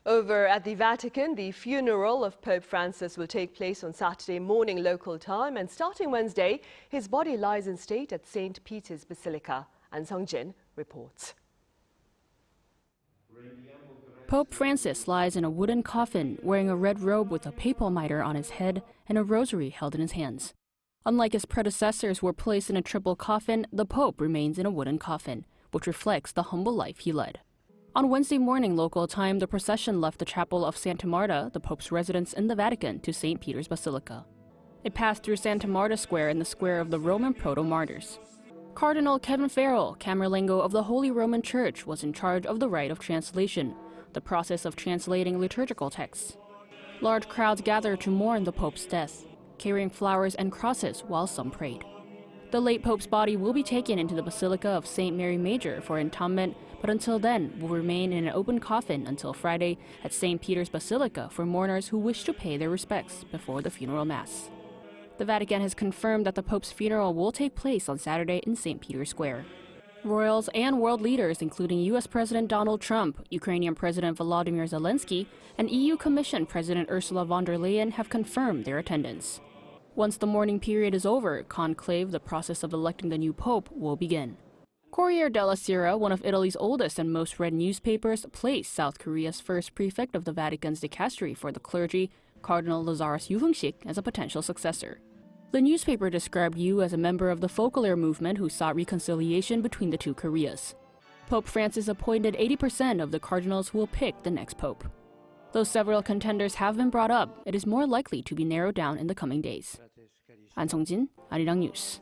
Over at the Vatican, the funeral of Pope Francis will take place on Saturday morning local time, and starting Wednesday, his body lies in state at St. Peter's Basilica. Ahn Sung-jin reports. Pope Francis lies in a wooden coffin, wearing a red robe with a papal mitre on his head and a rosary held in his hands. Unlike his predecessors who were placed in a triple coffin, the Pope remains in a wooden coffin, which reflects the humble life he led. On Wednesday morning local time, the procession left the chapel of Santa Marta, the Pope's residence in the Vatican, to St. Peter's Basilica. It passed through Santa Marta Square in the square of the Roman Protomartyrs. Cardinal Kevin Farrell, Camerlengo of the Holy Roman Church, was in charge of the rite of translation, the process of translating liturgical texts. Large crowds gathered to mourn the Pope's death, carrying flowers and crosses while some prayed. The late Pope's body will be taken into the Basilica of St. Mary Major for entombment, but until then will remain in an open coffin until Friday at St. Peter's Basilica for mourners who wish to pay their respects before the funeral mass. The Vatican has confirmed that the Pope's funeral will take place on Saturday in St. Peter's Square. Royals and world leaders, including U.S. President Donald Trump, Ukrainian President Volodymyr Zelensky, and EU Commission President Ursula von der Leyen have confirmed their attendance. Once the mourning period is over, conclave, the process of electing the new pope, will begin. Corriere della Sera, one of Italy's oldest and most read newspapers, placed South Korea's first prefect of the Vatican's dicastery for the clergy, Cardinal Lazarus Yuhung-sik, as a potential successor. The newspaper described Yu as a member of the Folklore movement who sought reconciliation between the two Koreas. Pope Francis appointed 80% of the cardinals who will pick the next pope. Though several contenders have been brought up, it is more likely to be narrowed down in the coming days. Ahn Sung-jin, Arirang News.